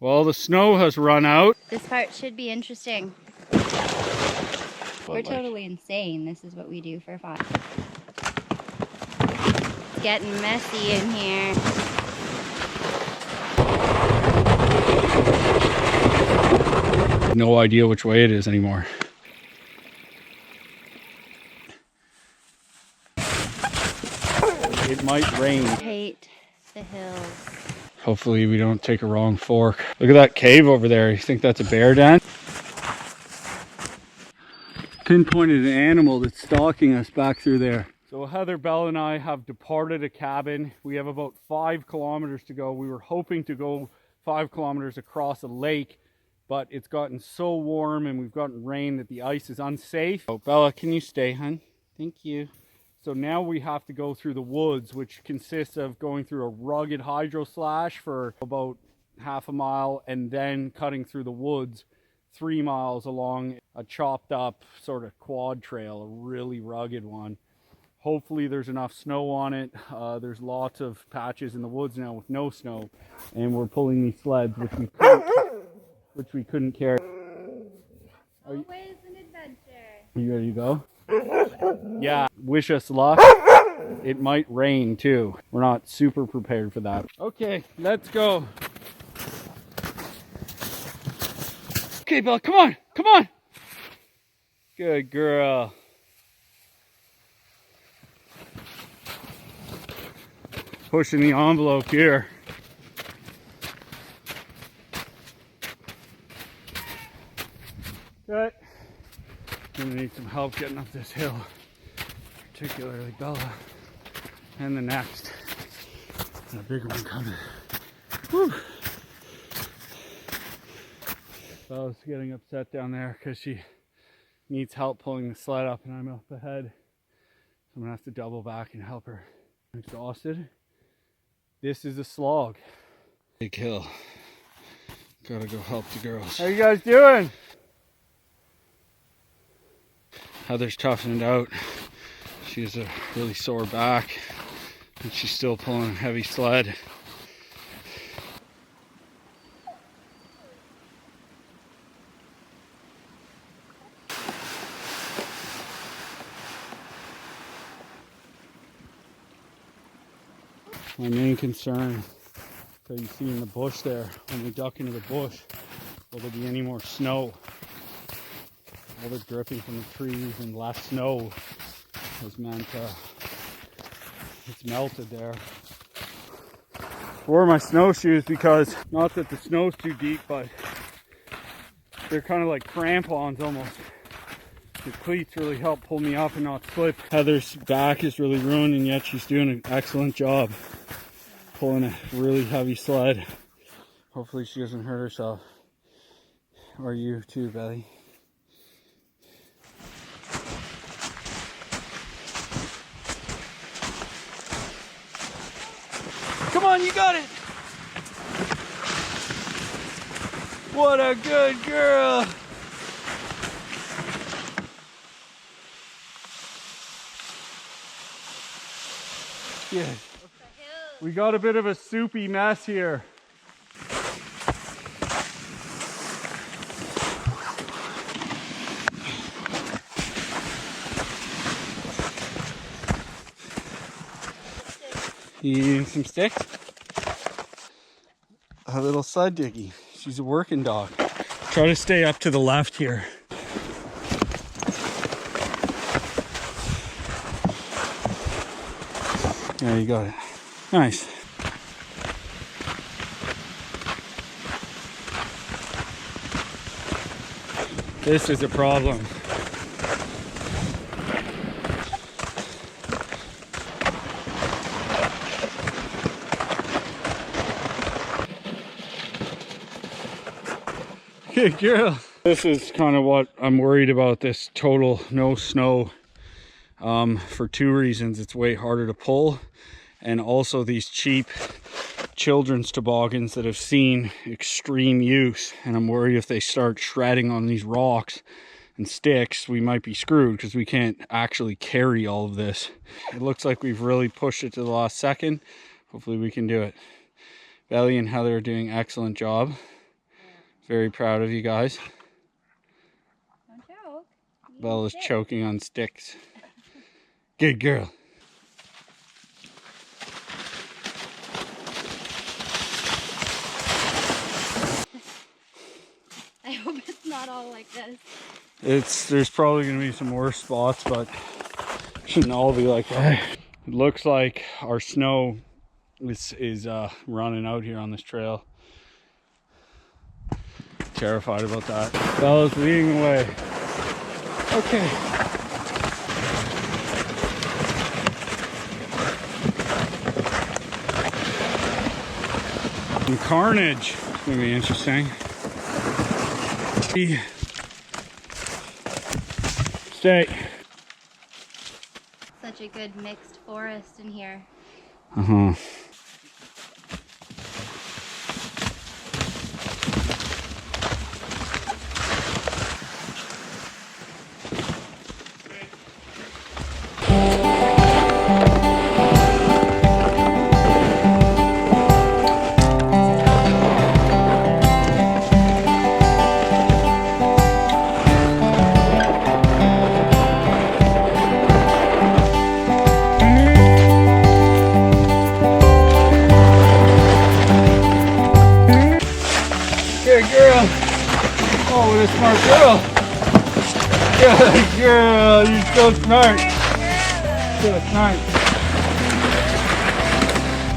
Well, the snow has run out. This part should be interesting. We're totally insane. This is what we do for fun. It's getting messy in here. No idea which way it is anymore. It might rain. I hate the hills. Hopefully we don't take a wrong fork. Look at that cave over there. You think that's a bear den? Pinpointed an animal that's stalking us back through there. So Heather, Belle, and I have departed a cabin. We have about 5 kilometers to go. We were hoping to go 5 kilometers across a lake, but it's gotten so warm and we've gotten rain that the ice is unsafe. Oh, Bella, can you stay, hun? Thank you. So now we have to go through the woods, which consists of going through a rugged hydro slash for about half a mile and then cutting through the woods 3 miles along a chopped up sort of quad trail, a really rugged one. Hopefully there's enough snow on it. There's lots of patches in the woods now with no snow, and we're pulling these sleds, which we couldn't carry. Always an adventure. Are you ready to go? Yeah, wish us luck. It might rain too. We're not super prepared for that. Okay, let's go. Okay, Belle, come on, come on. Good girl. Pushing the envelope here. Okay. I'm gonna need some help getting up this hill, particularly Bella, and the next. And a bigger one coming. Whew. Bella's getting upset down there because she needs help pulling the sled up and I'm up ahead. So I'm gonna have to double back and help her. I'm exhausted. This is a slog. Big hill. Gotta go help the girls. How you guys doing? Heather's toughened out. She has a really sore back and she's still pulling a heavy sled. My main concern that you see in the bush there, when we duck into the bush, will there be any more snow? All the dripping from the trees and less snow has meant it's melted there. Wore my snowshoes because, not that the snow's too deep, but they're kind of like crampons almost. The cleats really help pull me up and not slip. Heather's back is really ruined and yet she's doing an excellent job pulling a really heavy sled. Hopefully she doesn't hurt herself. Or you too, Belly. Come on, you got it! What a good girl! Good. We got a bit of a soupy mess here. You eating some sticks? A little sled diggy. She's a working dog. Try to stay up to the left here. Yeah, you got it. Nice. This is a problem. Good girl. This is kind of what I'm worried about, this total no snow. For 2 reasons. It's way harder to pull, and also these cheap children's toboggans that have seen extreme use, and I'm worried if they start shredding on these rocks and sticks, we might be screwed because we can't actually carry all of this. It looks like we've really pushed it to the last second. Hopefully we can do it. Belly and Heather are doing an excellent job. Very proud of you guys. Don't choke. Bella's choking on sticks. Good girl. I hope it's not all like this. There's probably gonna be some worse spots, but it shouldn't all be like that. It looks like our snow is running out here on this trail. Terrified about that. Bella's leading the way. Okay. Some carnage. It's gonna be interesting. Stay. Such a good mixed forest in here. Uh-huh. Good girl. Oh, what a smart girl. Good girl. You're so smart. So smart.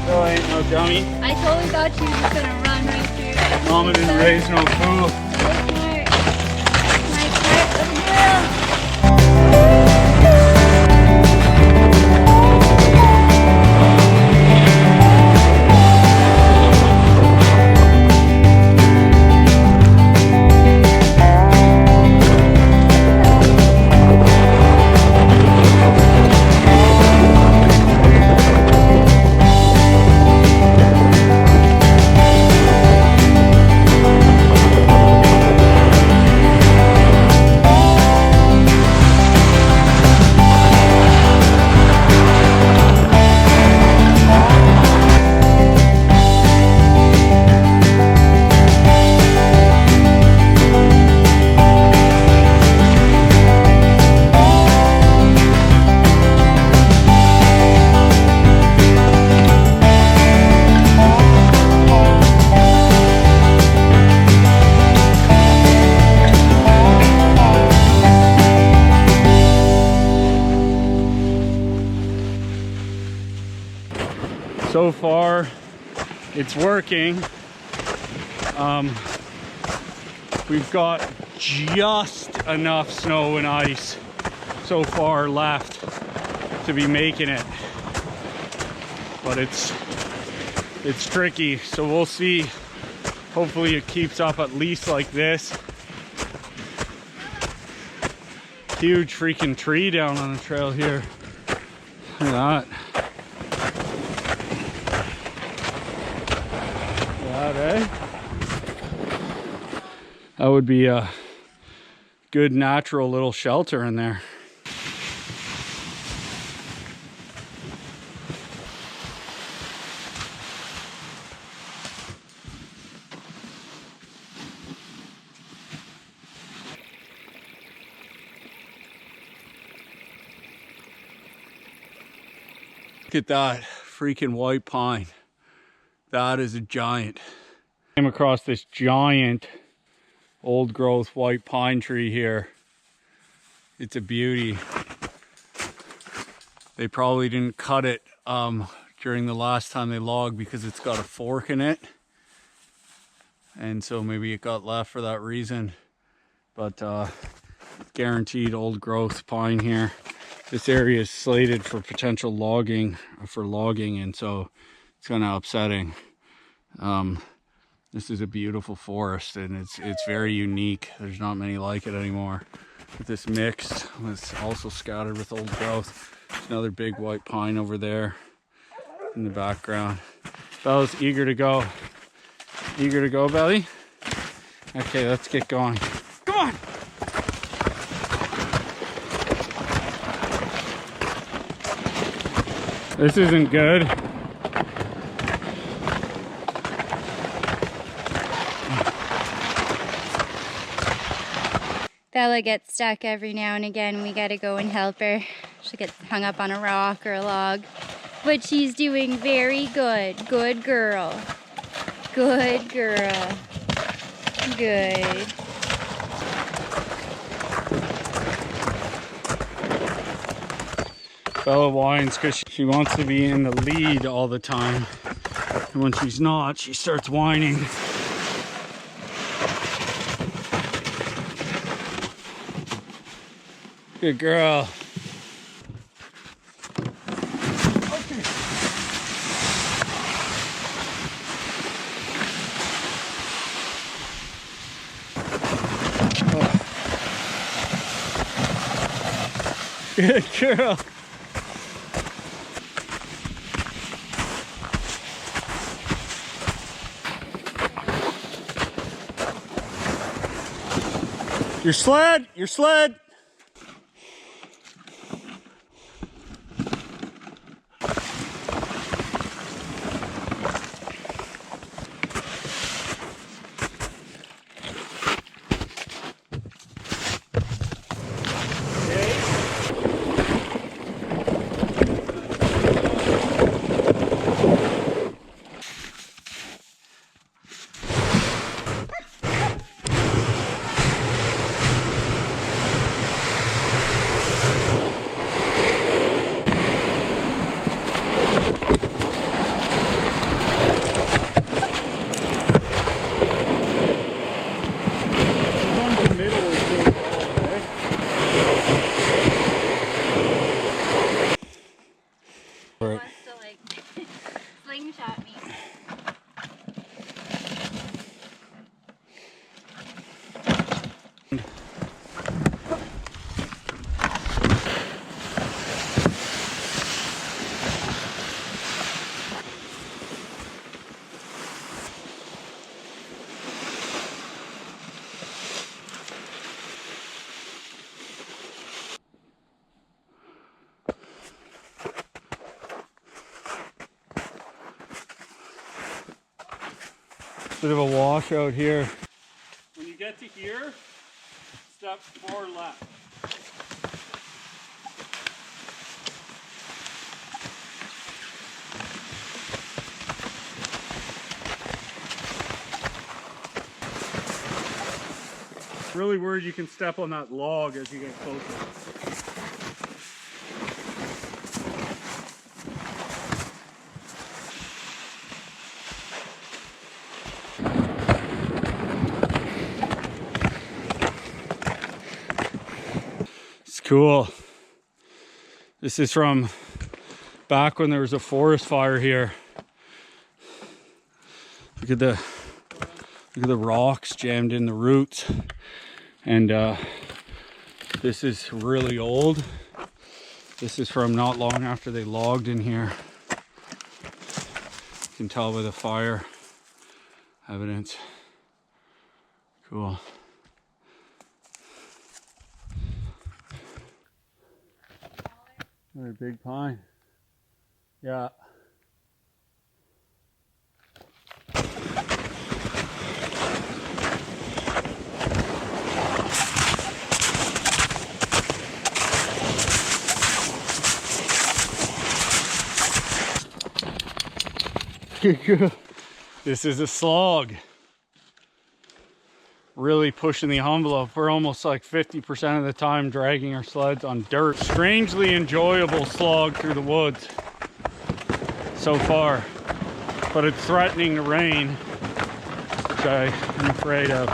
Girl ain't no dummy. I totally thought she was just gonna run right through. Mama didn't raise no fool. Smart. Smart, little girl. So far, it's working. We've got just enough snow and ice so far left to be making it, but it's tricky. So we'll see. Hopefully, it keeps up at least like this. Huge freaking tree down on the trail here. Look at that. That would be a good natural little shelter in there. Look at that freaking white pine. That is a giant. Came across this giant old growth white pine tree here. It's a beauty. They probably didn't cut it during the last time they logged because it's got a fork in it, and so maybe it got left for that reason. But guaranteed old growth pine here. This area is slated for potential logging, and so it's kind of upsetting. This is a beautiful forest, and it's very unique. There's not many like it anymore. With this mixed, it's also scattered with old growth. There's another big white pine over there in the background. Bella's eager to go. Eager to go, Belly? Okay, let's get going. Come on! This isn't good. Bella gets stuck every now and again. We gotta go and help her. She gets hung up on a rock or a log. But she's doing very good. Good girl. Good girl. Good. Bella whines because she wants to be in the lead all the time. And when she's not, she starts whining. Good girl. Okay. Oh. Good girl. Your sled, your sled. Wants to like slingshot me. Bit of a washout here. When you get to here, step far left. Really worried you can step on that log as you get closer. Cool. This is from back when there was a forest fire here. Look at the rocks jammed in the roots. And this is really old. This is from not long after they logged in here. You can tell by the fire evidence. Cool. Very big pine. Yeah. This is a slog. Really pushing the envelope. We're almost like 50% of the time dragging our sleds on dirt. Strangely enjoyable slog through the woods so far, but it's threatening to rain, which I am afraid of.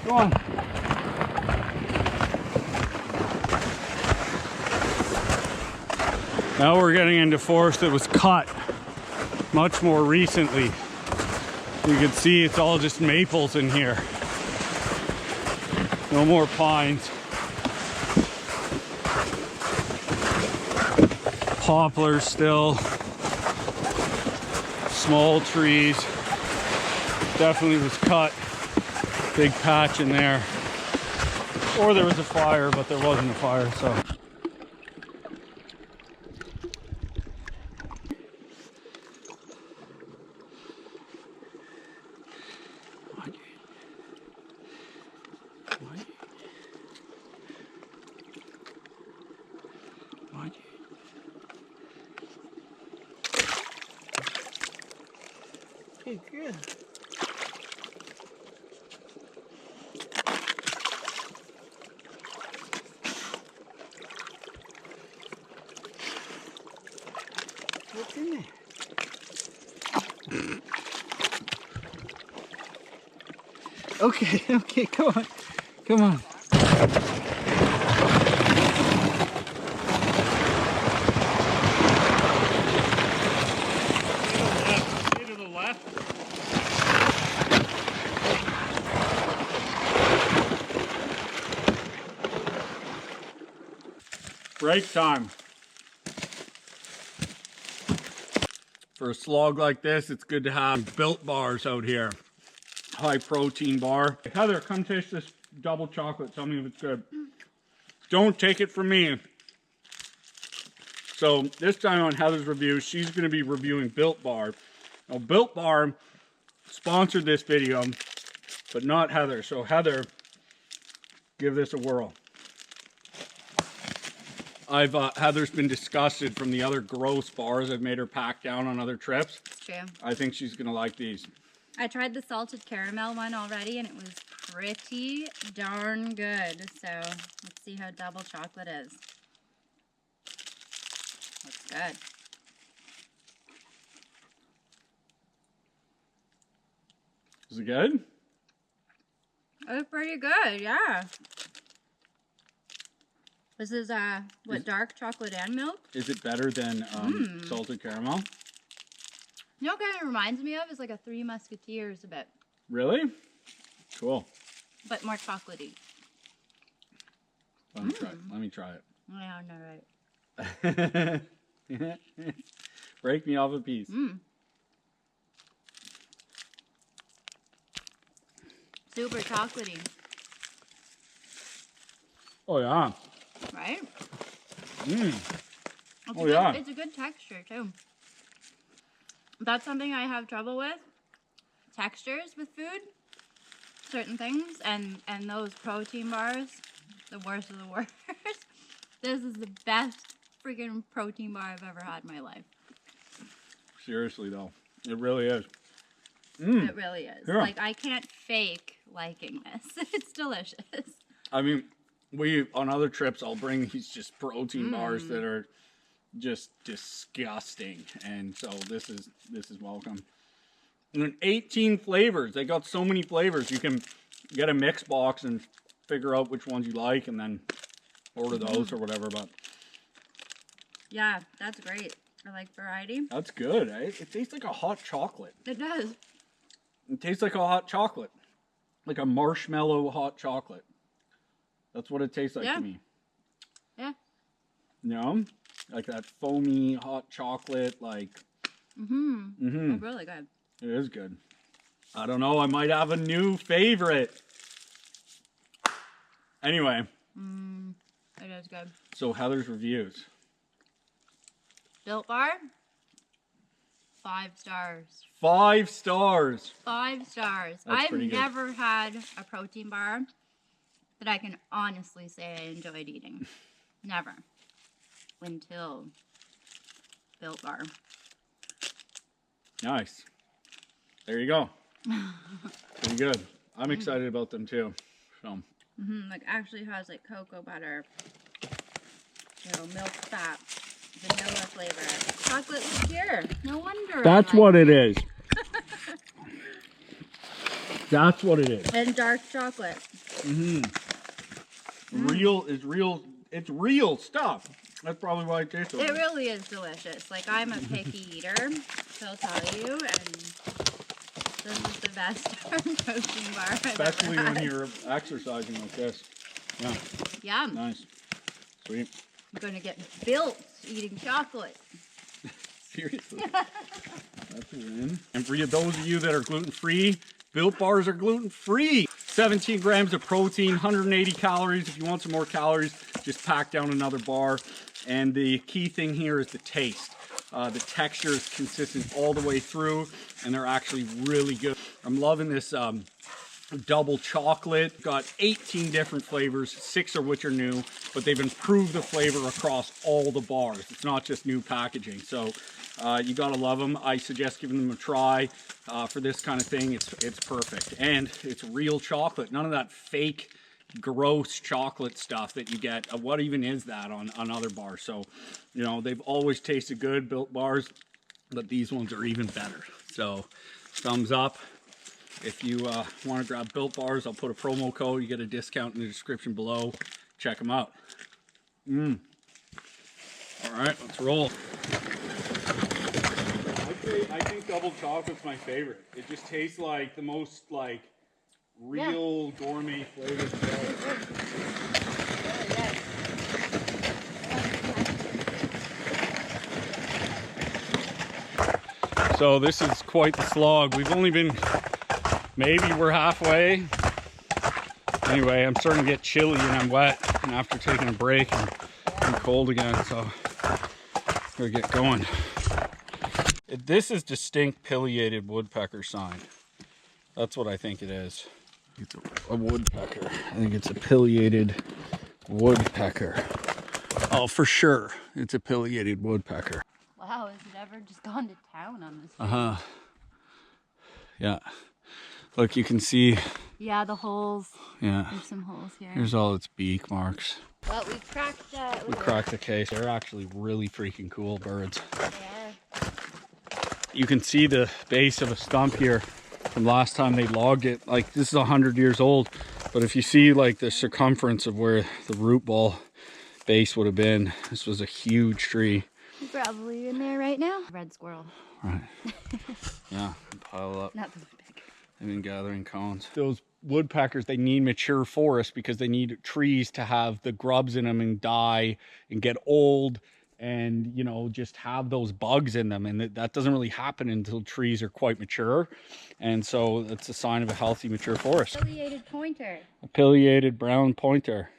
Go on. Now we're getting into forest that was cut much more recently. You can see it's all just maples in here. No more pines. Poplars still. Small trees. Definitely was cut. Big patch in there. Or there was a fire, but there wasn't a fire, so. Okay, good. What's in there? Okay, okay, come on. Come on. To the left. Break time. For a slog like this, it's good to have Built bars out here. High protein bar. Heather, come taste this double chocolate. Tell me if it's good. Don't take it from me. So this time on Heather's review, she's going to be reviewing Built Bar. Now Built Bar sponsored this video, but not Heather. So Heather, give this a whirl. Heather's been disgusted from the other gross bars I've made her pack down on other trips. True. I think she's gonna like these. I tried the salted caramel one already and it was pretty darn good. So let's see how double chocolate is. Looks good. Is it good? It's pretty good, yeah. This is what, dark chocolate and milk? Is it better than salted caramel? You know what kind of reminds me of? Is like a Three Musketeers a bit. Really? Cool. But more chocolatey. Let me try it. Let me try it. Yeah, no, right. Break me off a piece. Super chocolatey. Oh yeah. Right? Oh yeah. It's a good texture too. That's something I have trouble with. Textures with food. Certain things. And those protein bars. The worst of the worst. This is the best freaking protein bar I've ever had in my life. Seriously though. It really is. It really is. Yeah. Like, I can't fake liking this. It's delicious. I mean, on other trips, I'll bring these just protein bars that are just disgusting. And so this is welcome. And 18 flavors. They got so many flavors. You can get a mix box and figure out which ones you like and then order those or whatever. But Yeah, that's great. I like variety. that's good. Eh? It tastes like a hot chocolate. It does. It tastes like a hot chocolate. Like a marshmallow hot chocolate. That's what it tastes like to me. Yeah. You know? Like that foamy hot chocolate, like... It's really good. It is good. I don't know, I might have a new favorite. Anyway. It is good. So Heather's reviews. Built Bar, 5 stars. 5 stars. 5 stars. That's I've pretty good. never had a protein bar that I can honestly say I enjoyed eating. Never. Until Built Bar. Nice. There you go. Pretty good. I'm excited about them too. So. Like actually has like cocoa butter, you know, milk fat, vanilla flavor, chocolate liqueur. No wonder. That's what it is. That's what it is. And dark chocolate. Real is real. It's real stuff. That's probably why it tastes so It good. really is delicious. Like I'm a picky eater, so I'll tell you, and this is best arm protein bar I've Especially ever when had. you're exercising like this. Yeah, Yum. nice. Sweet. I'm gonna get built eating chocolate. Seriously. That's a win. And for those of you that are gluten-free, Built Bars are gluten-free. 17 grams of protein, 180 calories. If you want some more calories, just pack down another bar. And the key thing here is the taste. The texture is consistent all the way through, and they're actually really good. I'm loving this double chocolate. Got 18 different flavors, 6 of which are new, but they've improved the flavor across all the bars. It's not just new packaging. So you gotta love them. I suggest giving them a try for this kind of thing. It's perfect, and it's real chocolate. None of that fake, gross chocolate stuff that you get. What even is that on other bars? So, you know, they've always tasted good, Built Bars, but these ones are even better. So, thumbs up. If you want to grab Built Bars, I'll put a promo code. You get a discount in the description below. Check them out. All right, let's roll. I think double chocolate's my favorite. It just tastes like the most like real gourmet flavors. So this is quite the slog. We've only been, maybe we're halfway. Anyway, I'm starting to get chilly and I'm wet, and after taking a break and I'm cold again, so gotta get going. This is distinct pileated woodpecker sign. That's what I think it is. It's a woodpecker. I think it's a pileated woodpecker. Oh, for sure, it's a pileated woodpecker. Wow, has it ever just gone to town on this? Uh-huh. Yeah. Look, you can see. Yeah, the holes. Yeah. There's some holes here. Here's all its beak marks. Well, we cracked the case. They're actually really freaking cool birds. They are. You can see the base of a stump here from last time they logged it. Like, this is 100 years old, but if you see like the circumference of where the root ball base would have been, this was a huge tree. Probably in there right now. Red squirrel. Right. Yeah, pile up. Not the woodpecker. They've been gathering cones. Those woodpeckers, they need mature forest because they need trees to have the grubs in them and die and get old and, you know, just have those bugs in them. And that doesn't really happen until trees are quite mature. And so that's a sign of a healthy, mature forest. Pileated pointer. A pileated brown pointer.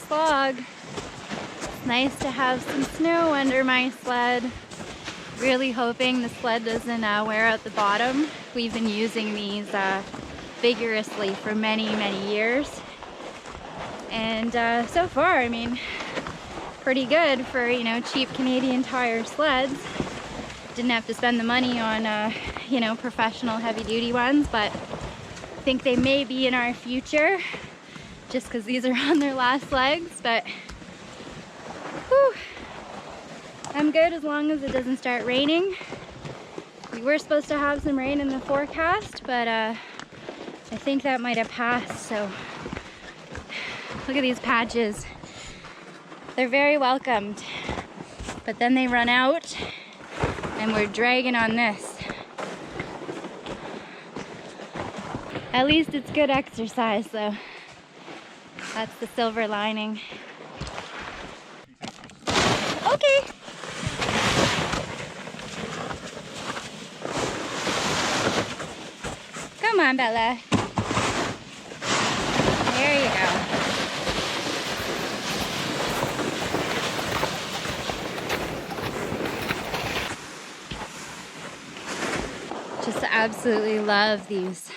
Slog. It's nice to have some snow under my sled. Really hoping the sled doesn't wear out the bottom. We've been using these vigorously for many years, and so far, I mean, pretty good for, you know, cheap Canadian Tire sleds. Didn't have to spend the money on you know, professional heavy-duty ones, but I think they may be in our future, just because these are on their last legs. But whew, I'm good as long as it doesn't start raining. We were supposed to have some rain in the forecast, but I think that might have passed. So look at these patches. They're very welcomed, but then they run out and we're dragging on this. At least it's good exercise though. That's the silver lining. Okay. Come on, Bella. There you go. Just absolutely love these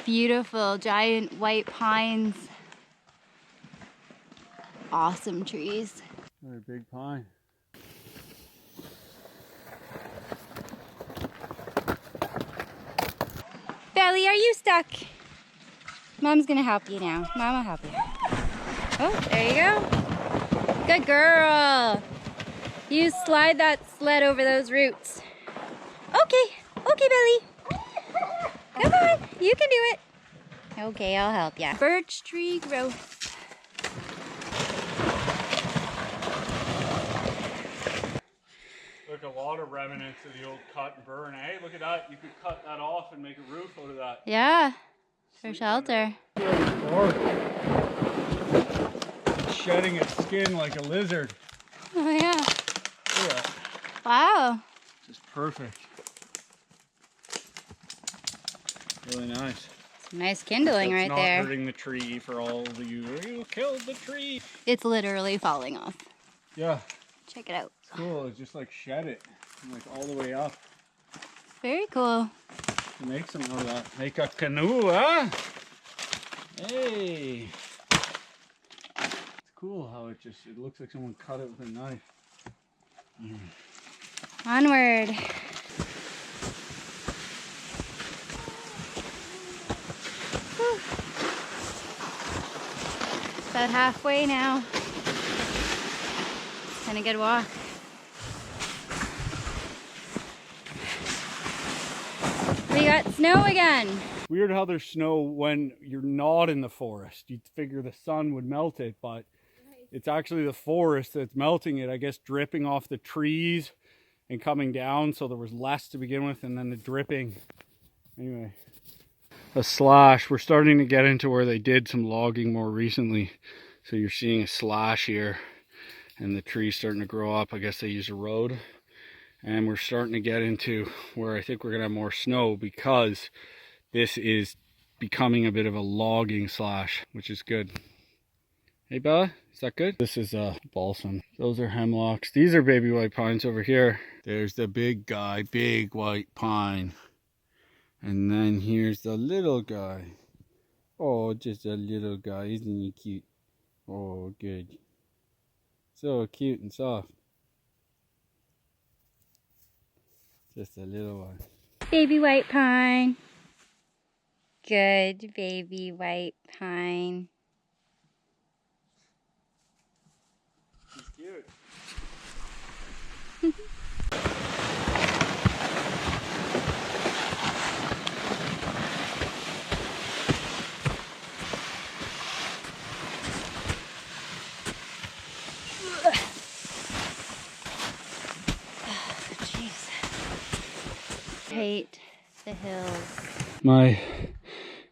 beautiful giant white pines. Awesome trees. Very big pine. Belly, are you stuck? Mom's gonna help you now. Mom will help you. Oh, there you go. Good girl. You slide that sled over those roots. Okay, okay, Belly. Come on, you can do it. Okay, I'll help ya. Birch tree growth. Look, a lot of remnants of the old cut and burn. Hey, look at that. You could cut that off and make a roof out of that. Yeah, for shelter. It's shedding its skin like a lizard. Oh yeah. Yeah. Wow. Just perfect. Really nice. Some nice kindling right there. Not hurting the tree for all of you. You killed the tree. It's literally falling off. Yeah. Check it out. Cool. It's just like shed it. Like all the way up. Very cool. Make something out of that. Make a canoe, huh? Hey. It's cool how it looks like someone cut it with a knife. Onward. Whew. About halfway now. Been a good walk. We got snow again. Weird how there's snow when you're not in the forest. You'd figure the sun would melt it, but it's actually the forest that's melting it, I guess, dripping off the trees and coming down, so there was less to begin with, and then the dripping. Anyway, a slash. We're starting to get into where they did some logging more recently. So you're seeing a slash here, and the trees starting to grow up. I guess they use a road. And we're starting to get into where I think we're gonna have more snow, because this is becoming a bit of a logging slash, which is good. Hey Bella, is that good? This is balsam. Those are hemlocks. These are baby white pines over here. There's the big guy, big white pine. And then here's the little guy. Oh, just a little guy, isn't he cute? Oh, good. So cute and soft. Just a little one. Baby white pine. Good baby white pine. He's cute. Hate the hills. My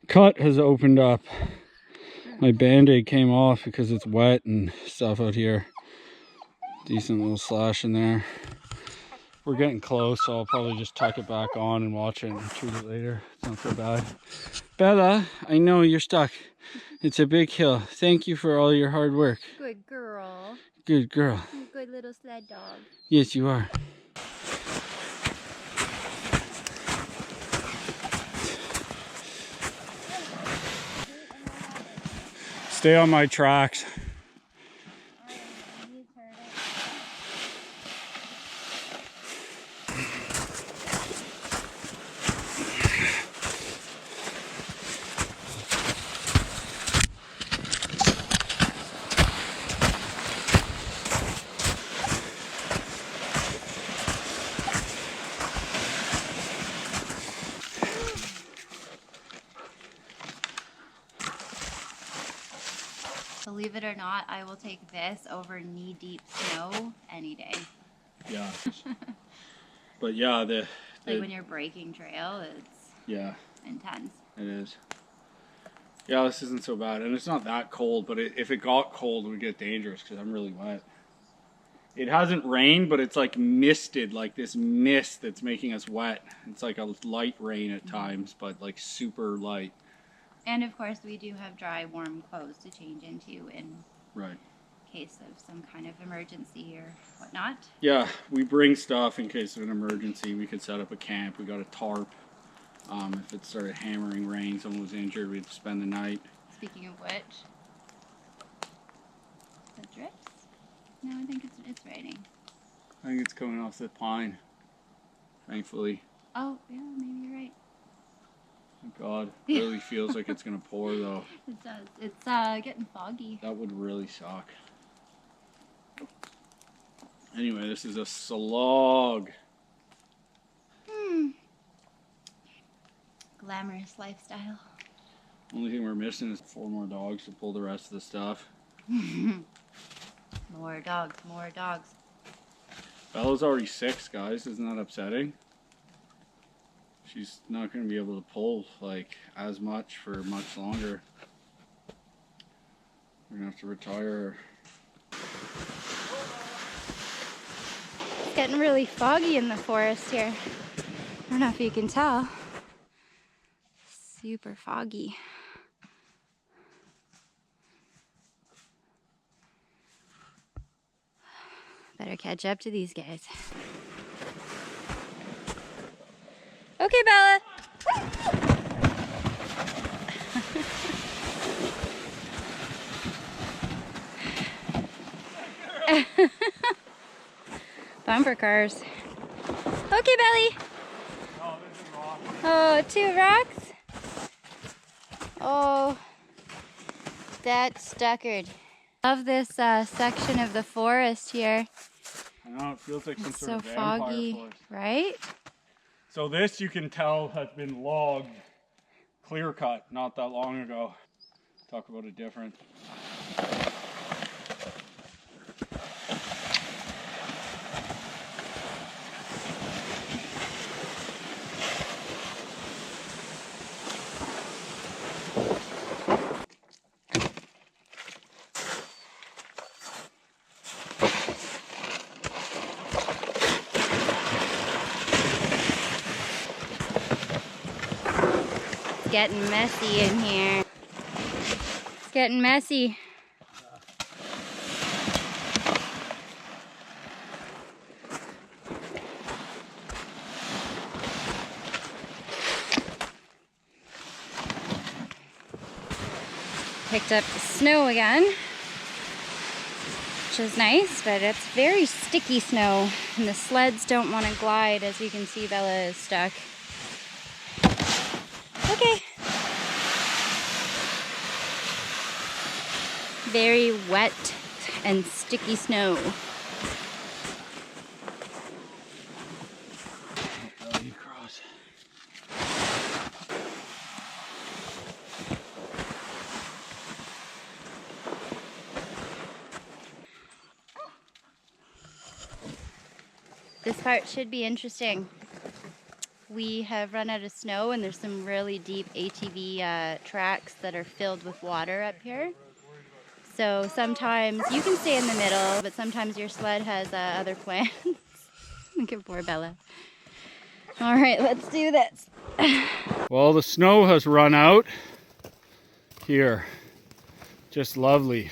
cut has opened up. My band-aid came off because it's wet and stuff out here. Decent little slash in there. We're getting close, so I'll probably just tuck it back on and watch it and treat it later. It's not so bad. Bella, I know you're stuck. It's a big hill. Thank you for all your hard work. Good girl. Good girl. Good little sled dog. Yes, you are. Stay on my tracks. Believe it or not, I will take this over knee-deep snow any day. Yeah. But yeah, like when you're breaking trail, it's intense. It is. Yeah, this isn't so bad, and it's not that cold. But if it got cold, it would get dangerous because I'm really wet. It hasn't rained, but it's like misted, like this mist that's making us wet. It's like a light rain at times, but like super light. And of course, we do have dry, warm clothes to change into in case of some kind of emergency or whatnot. Yeah, we bring stuff in case of an emergency. We could set up a camp. We got a tarp. If it started hammering rain, someone was injured, we'd spend the night. Speaking of which, the drips? No, I think it's raining. I think it's coming off the pine, thankfully. Oh, yeah, maybe you're right. Thank God. It really feels like it's going to pour, though. It does. It's getting foggy. That would really suck. Anyway, this is a slog. Glamorous lifestyle. Only thing we're missing is 4 more dogs to pull the rest of the stuff. More dogs, more dogs. Bella's already 6, guys. Isn't that upsetting? She's not going to be able to pull like as much for much longer. We're going to have to retire her. It's getting really foggy in the forest here. I don't know if you can tell. Super foggy. Better catch up to these guys. Okay, Bella. Bumper cars. Okay, Belly. Oh, 2 rocks? Oh, that's stuckered. Love this section of the forest here. I know, it feels like some It's sort so of vampire foggy, forest. right? So this, you can tell, has been logged, clear cut, not that long ago. Talk about a difference. It's getting messy in here. It's getting messy. Picked up the snow again, which is nice, but it's very sticky snow, and the sleds don't want to glide. As you can see, Bella is stuck. Okay. Very wet and sticky snow. Belly across. This part should be interesting. We have run out of snow, and there's some really deep ATV tracks that are filled with water up here. So sometimes you can stay in the middle, but sometimes your sled has other plans. Look at poor Bella. All right, let's do this. Well, the snow has run out here. Just lovely.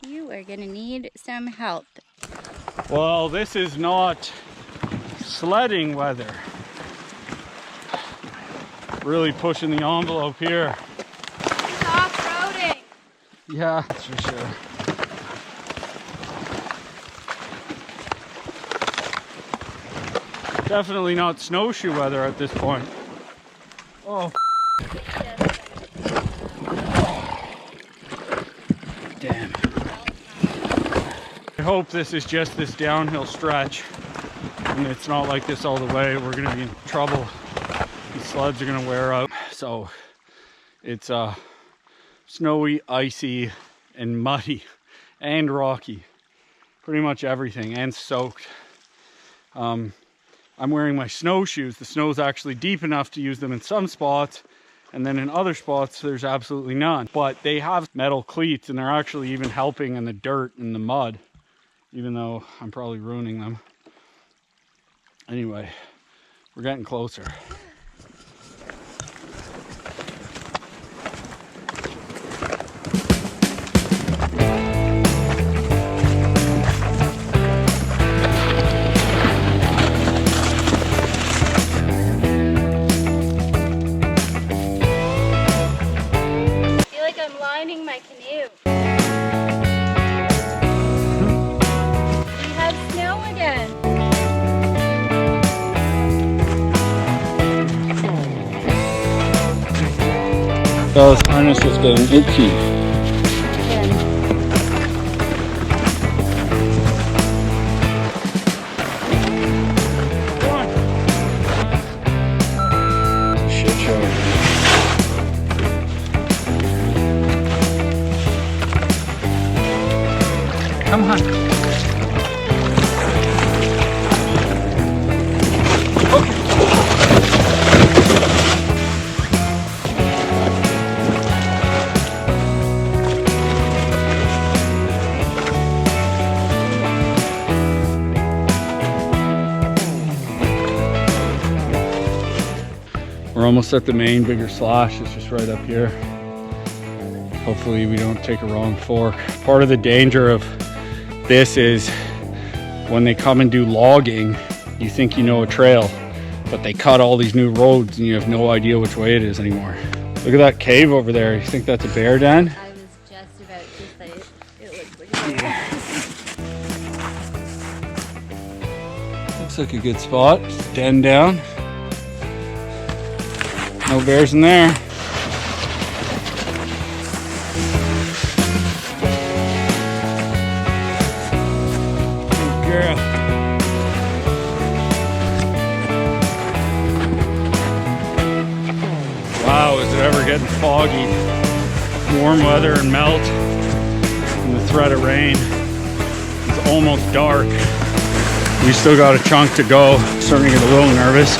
You are gonna need some help. Well, this is not sledding weather. Really pushing the envelope here. It's off-roading. Yeah, that's for sure. Definitely not snowshoe weather at this point. Oh, damn. I hope this is just this downhill stretch and it's not like this all the way. We're gonna be in trouble. These sleds are gonna wear out. So it's snowy, icy, and muddy, and rocky. Pretty much everything, and soaked. I'm wearing my snowshoes. The snow's actually deep enough to use them in some spots, and then in other spots there's absolutely none. But they have metal cleats, and they're actually even helping in the dirt and the mud, even though I'm probably ruining them. Anyway, we're getting closer. My canoe. We have snow again. Bella's harness is getting itchy. Again. Come on. We're almost at the main bigger slash. It's just right up here. Hopefully we don't take a wrong fork. Part of the danger of this is when they come and do logging, you think you know a trail, but they cut all these new roads and you have no idea which way it is anymore. Look at that cave over there. You think that's a bear den? I was just about to say it looks like a bear. Looks like a good spot. Just den down. No bears in there. Good girl. Wow, is it ever getting foggy? Warm weather and melt and the threat of rain. It's almost dark. We still got a chunk to go. Starting to get a little nervous.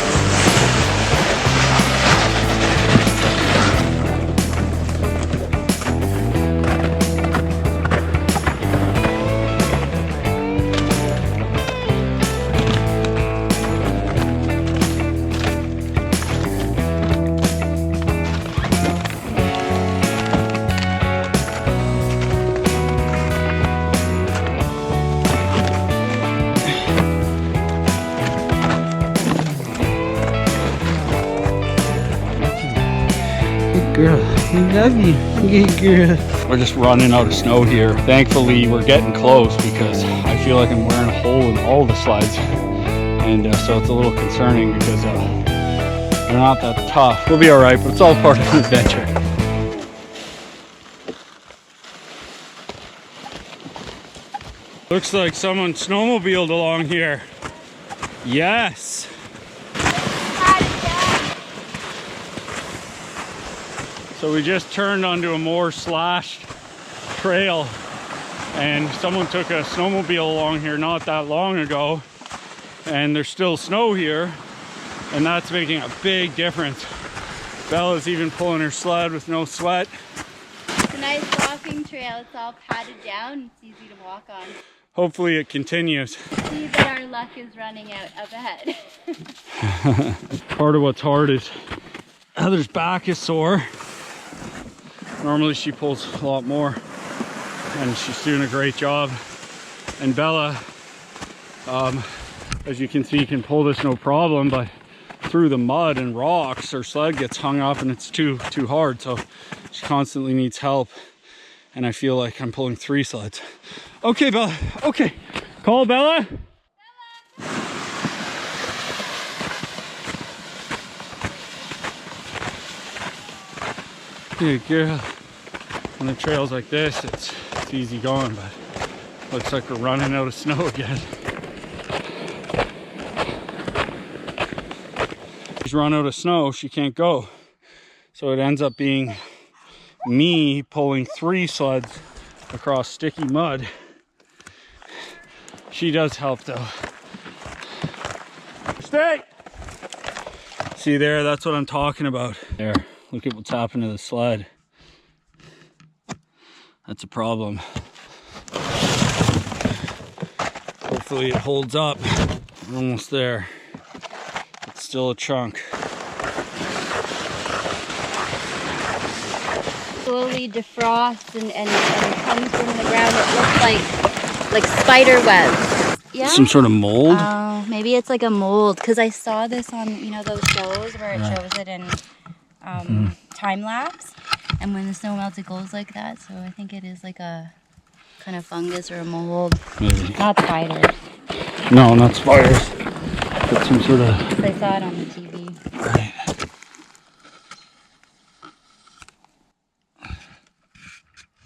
Girl, we love you. Good girl. We're just running out of snow here. Thankfully, we're getting close because I feel like I'm wearing a hole in all the slides. And so it's a little concerning because they're not that tough. We'll be all right, but it's all part of the adventure. Looks like someone snowmobiled along here. Yes. So we just turned onto a more slashed trail and someone took a snowmobile along here not that long ago and there's still snow here and that's making a big difference. Bella's even pulling her sled with no sweat. It's a nice walking trail. It's all padded down. It's easy to walk on. Hopefully it continues. See that our luck is running out up ahead. Part of what's hard is Heather's back is sore. Normally she pulls a lot more and she's doing a great job. And Bella, as you can see, can pull this no problem, but through the mud and rocks, her sled gets hung up and it's too hard. So she constantly needs help. And I feel like I'm pulling 3 sleds. Okay, Bella, okay. Call Bella. Good girl. On the trails like this, it's easy going, but looks like we're running out of snow again. She's run out of snow, she can't go. So it ends up being me pulling 3 sleds across sticky mud. She does help though. Stay! See there, that's what I'm talking about. There. Look at what's happened to the sled. That's a problem. Hopefully it holds up. We're almost there. It's still a chunk. Slowly defrosts and comes from the ground. It looks like spider webs. Yeah? Some sort of mold? Oh, maybe it's like a mold. Because I saw this on, you know, those shows where it shows it in time lapse, and when the snow melts it goes like that, so I think it is like a kind of fungus or a mold. Maybe. Not spiders. No, not spiders. But some sort of... I saw it on the TV. Right.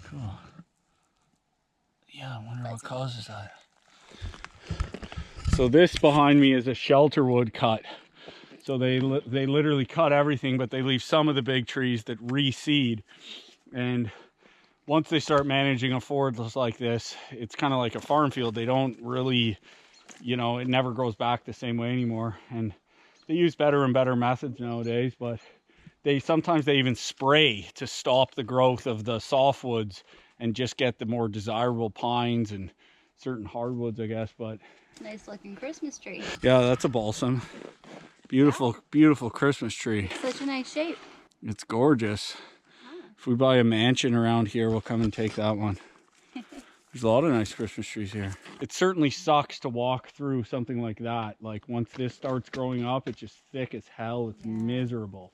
Cool. Yeah, I wonder what causes that. So this behind me is a shelter wood cut. So they literally cut everything, but they leave some of the big trees that reseed. And once they start managing a forest like this, it's kind of like a farm field. They don't really, you know, it never grows back the same way anymore. And they use better and better methods nowadays, but sometimes they even spray to stop the growth of the softwoods and just get the more desirable pines and certain hardwoods, I guess. But nice looking Christmas tree. yeah, that's a balsam. Beautiful, beautiful Christmas tree. Such a nice shape. It's gorgeous. If we buy a mansion around here, we'll come and take that one. There's a lot of nice Christmas trees here. It certainly sucks to walk through something like that. Like once this starts growing up, it's just thick as hell. It's miserable,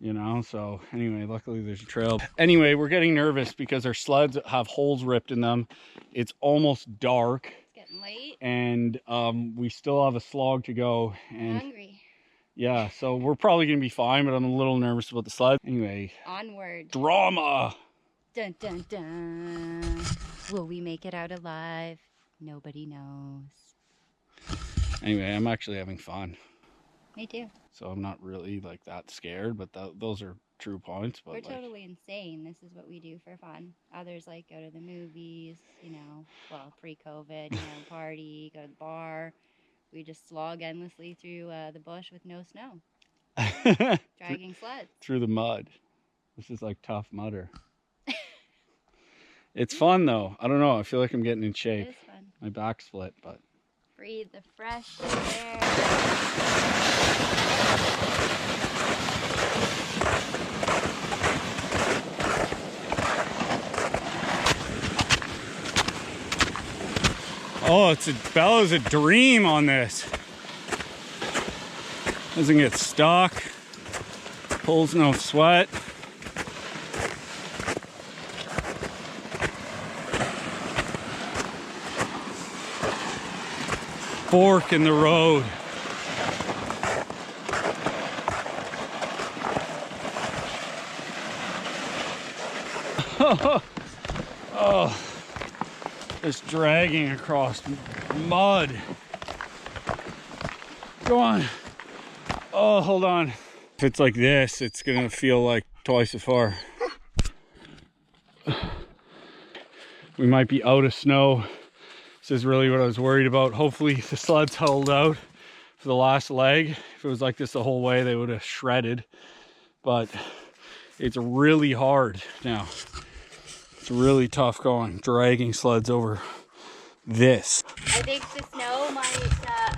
you know? So anyway, luckily there's a trail. Anyway, we're getting nervous because our sleds have holes ripped in them. It's almost dark. It's getting late. And we still have a slog to go. And hungry. yeah, so we're probably gonna be fine, but I'm a little nervous about the sled. Anyway. Onward. Drama! Dun dun dun. Will we make it out alive? Nobody knows. Anyway, I'm actually having fun. Me too. So I'm not really like that scared, but those are true points. But we're like, totally insane. This is what we do for fun. Others like go to the movies, you know, well, pre-COVID, you know, party, go to the bar. We just slog endlessly through the bush with no snow. Dragging sleds. Through the mud. This is like Tough Mudder. It's fun though. I don't know. I feel like I'm getting in shape. It is fun. My back's split, but. Breathe the fresh air. Oh, Bella's a dream on this. Doesn't get stuck. Pulls no sweat. Fork in the road. Oh, just dragging across mud. Go on. Oh, hold on. If it's like this, it's gonna feel like twice as far. We might be out of snow. This is really what I was worried about. Hopefully the sleds held out for the last leg. If it was like this the whole way, they would have shredded. But it's really hard now. It's really tough going, dragging sleds over this. I think the snow might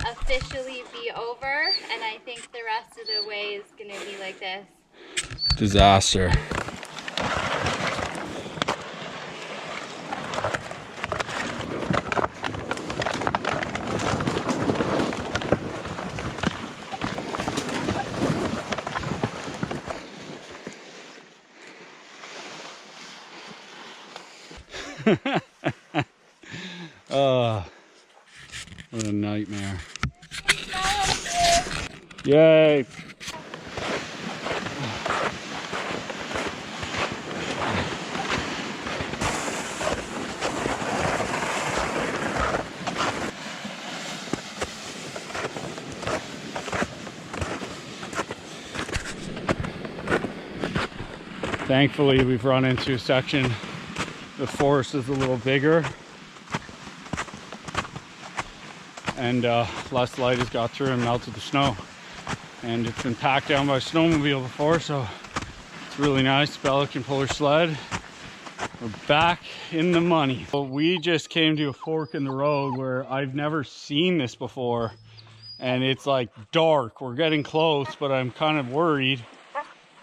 officially be over, and I think the rest of the way is going to be like this. Disaster. Oh, what a nightmare. Yay. Thankfully, we've run into a section. The forest is a little bigger, and less light has got through and melted the snow, and it's been packed down by a snowmobile before, so it's really nice. Bella can pull her sled. We're back in the money. So we just came to a fork in the road where I've never seen this before, and it's like dark. We're getting close, but I'm kind of worried.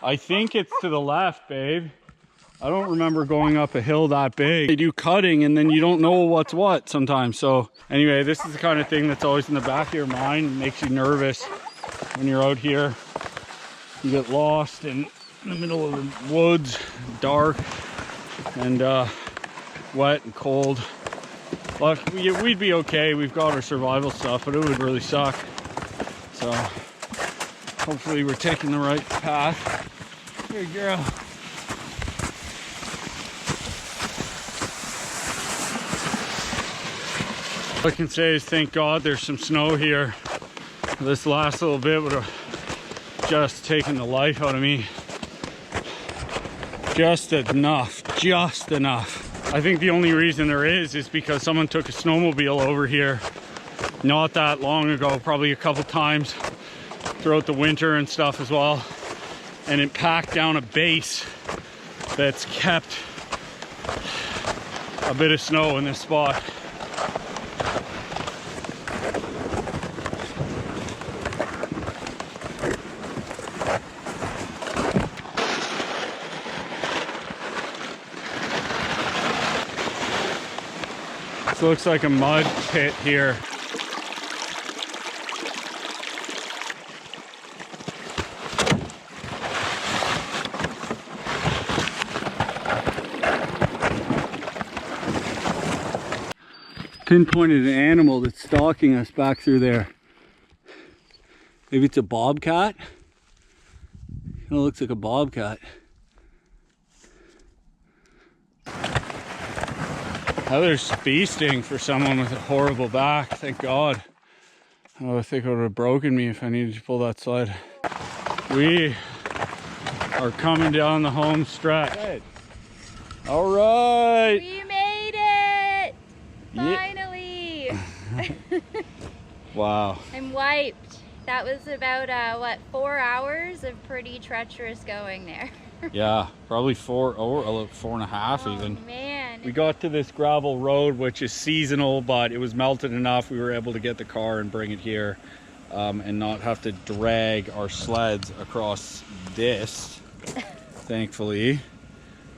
I think it's to the left, babe. I don't remember going up a hill that big. They do cutting and then you don't know what's what sometimes. So anyway, this is the kind of thing that's always in the back of your mind. It makes you nervous when you're out here. You get lost in the middle of the woods, dark and wet and cold. But we'd be okay. We've got our survival stuff, but it would really suck. So hopefully we're taking the right path. Here, girl. All I can say is thank God there's some snow here. This last little bit would have just taken the life out of me. Just enough just enough. I think the only reason there is because someone took a snowmobile over here not that long ago, probably a couple times throughout the winter and stuff as well, and it packed down a base that's kept a bit of snow in this spot. This looks like a mud pit here. Pinpointed an animal that's stalking us back through there. Maybe it's a bobcat? It looks like a bobcat. Heather's feasting for someone with a horrible back, thank God. Oh, I think it would have broken me if I needed to pull that sled. We are coming down the home stretch. All right. We made it! Yeah. Finally! Wow. I'm wiped. That was about, what, 4 hours of pretty treacherous going there. Yeah, probably 4.5 even. Oh, man. We got to this gravel road, which is seasonal, but it was melted enough we were able to get the car and bring it here, and not have to drag our sleds across this, thankfully.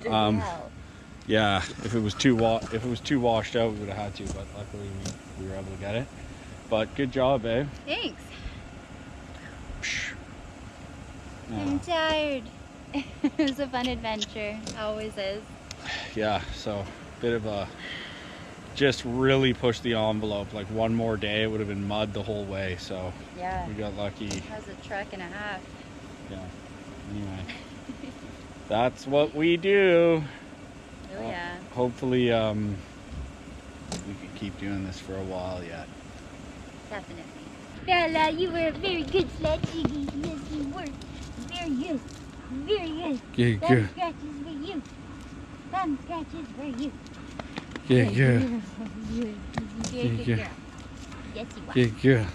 Yeah, if it was too washed out, we would have had to, but luckily we were able to get it. But good job, babe. Thanks. Yeah. I'm tired. It was a fun adventure. Always is. Yeah, so bit of a, just really pushed the envelope. Like one more day, it would have been mud the whole way, so yeah, we got lucky. That was a truck and a half. Yeah, anyway. That's what we do. Oh yeah. Hopefully we can keep doing this for a while yet. Definitely. Bella, you were a very good sled diggy. Yes, you were. Very good. Very good. Yeah, Thumb good. scratches for you. Thumb scratches for you. Yeah, Good good. girl. You're a good Yeah. girl. Yes, you are. Good girl.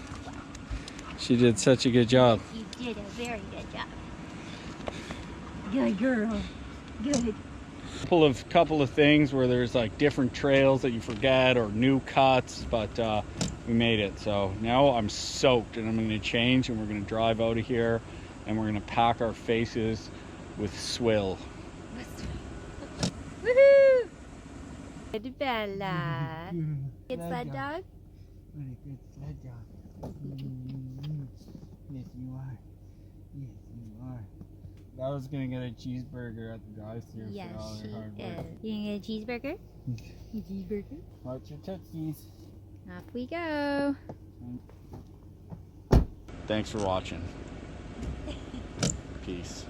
She did such a good job. You did a very good job. Good girl. Good. Couple of things where there's like different trails that you forget or new cuts, but we made it. So now I'm soaked and I'm going to change and we're going to drive out of here and we're going to pack our faces with swill. Woohoo! Good Bella. Good sled dog? Really good sled dog. Yes, you are. Yes, you are. I was gonna get a cheeseburger at the drive-thru Yes, for all she their hard work. is. You gonna get a cheeseburger? A cheeseburger? Watch your tootsies. Off we go. Thanks for watching. Peace.